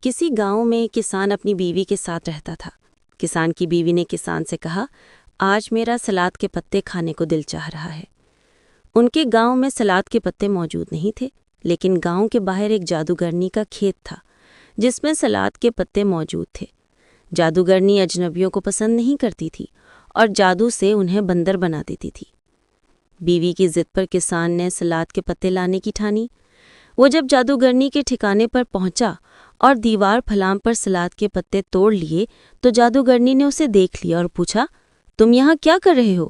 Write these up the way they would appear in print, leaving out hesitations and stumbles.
کسی گاؤں میں ایک کسان اپنی بیوی کے ساتھ رہتا تھا۔ کسان کی بیوی نے کسان سے کہا، آج میرا سلاد کے پتے کھانے کو دل چاہ رہا ہے۔ ان کے گاؤں میں سلاد کے پتے موجود نہیں تھے، لیکن گاؤں کے باہر ایک جادوگرنی کا کھیت تھا جس میں سلاد کے پتے موجود تھے۔ جادوگرنی اجنبیوں کو پسند نہیں کرتی تھی اور جادو سے انہیں بندر بنا دیتی تھی۔ بیوی کی ضد پر کسان نے سلاد کے پتے لانے کی ٹھانی۔ وہ جب جادوگرنی کے ٹھکانے پر پہنچا اور دیوار پھلام پر سلاد کے پتے توڑ لیے تو جادوگرنی نے اسے دیکھ لیا اور پوچھا، تم یہاں کیا کر رہے ہو؟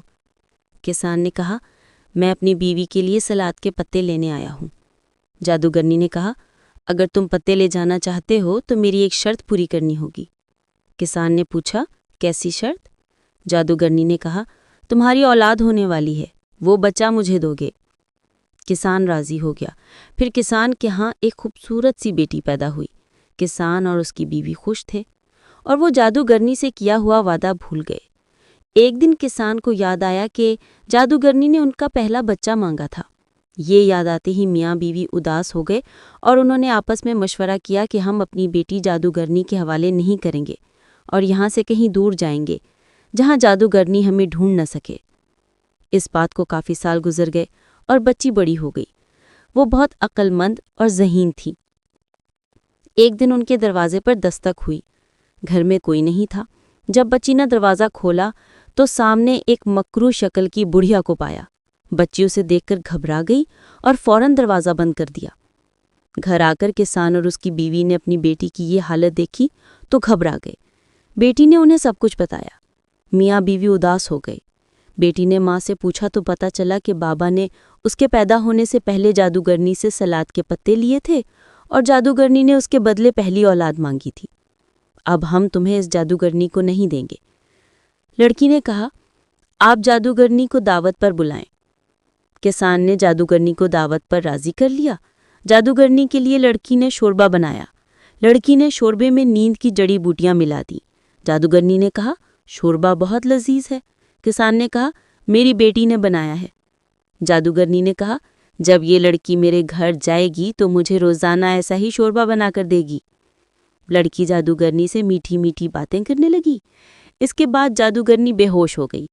کسان نے کہا، میں اپنی بیوی کے لیے سلاد کے پتے لینے آیا ہوں۔ جادوگرنی نے کہا، اگر تم پتے لے جانا چاہتے ہو تو میری ایک شرط پوری کرنی ہوگی۔ کسان نے پوچھا، کیسی شرط؟ جادوگرنی نے کہا، تمہاری اولاد ہونے والی ہے، وہ بچہ مجھے دو گے۔ کسان راضی ہو گیا۔ پھر کسان کے ہاں ایک خوبصورت سی بیٹی پیدا ہوئی۔ کسان اور اس کی بیوی خوش تھے اور وہ جادوگرنی سے کیا ہوا وعدہ بھول گئے۔ ایک دن کسان کو یاد آیا کہ جادوگرنی نے ان کا پہلا بچہ مانگا تھا۔ یہ یاد آتے ہی میاں بیوی اداس ہو گئے اور انہوں نے آپس میں مشورہ کیا کہ ہم اپنی بیٹی جادوگرنی کے حوالے نہیں کریں گے اور یہاں سے کہیں دور جائیں گے جہاں جادوگرنی ہمیں ڈھونڈ نہ سکے۔ اس بات کو کافی سال گزر گئے اور بچی بڑی ہو گئی۔ وہ بہت عقل مند اور ذہین تھی۔ ایک دن ان کے دروازے پر دستک ہوئی۔ گھر میں کوئی نہیں تھا۔ جب بچی نے دروازہ کھولا تو سامنے ایک مکرو شکل کی بڑھیا کو پایا۔ بچی اسے دیکھ کر گھبرا گئی اور فوراً دروازہ بند کر دیا۔ گھر آ کر کسان اور اس کی بیوی نے اپنی بیٹی کی یہ حالت دیکھی تو گھبرا گئے۔ بیٹی نے انہیں سب کچھ بتایا۔ میاں بیوی اداس ہو گئے۔ بیٹی نے ماں سے پوچھا تو پتہ چلا کہ بابا نے اس کے پیدا ہونے سے پہلے جادوگرنی سے سلاد کے پتے لیے تھے اور جادوگرنی نے اس کے بدلے پہلی اولاد مانگی تھی۔ اب ہم تمہیں اس جادوگرنی کو نہیں دیں گے۔ لڑکی نے کہا، آپ جادوگرنی کو دعوت پر بلائیں۔ کسان نے جادوگرنی کو دعوت پر راضی کر لیا۔ جادوگرنی کے لیے لڑکی نے شوربہ بنایا۔ لڑکی نے شوربے میں نیند کی جڑی بوٹیاں ملا دیں۔ جادوگرنی نے کہا، شوربہ بہت لذیذ ہے۔ کسان نے کہا، میری بیٹی نے بنایا ہے۔ جادوگرنی نے کہا، جب یہ لڑکی میرے گھر جائے گی تو مجھے روزانہ ایسا ہی شوربہ بنا کر دے گی۔ لڑکی جادوگرنی سے میٹھی میٹھی باتیں کرنے لگی۔ اس کے بعد جادوگرنی بے ہوش ہو گئی۔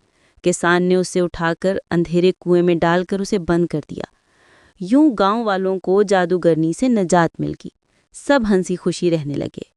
کسان نے اسے اٹھا کر اندھیرے کنویں میں ڈال کر اسے بند کر دیا۔ یوں گاؤں والوں کو جادوگرنی سے نجات مل گئی۔ سب ہنسی خوشی رہنے لگے۔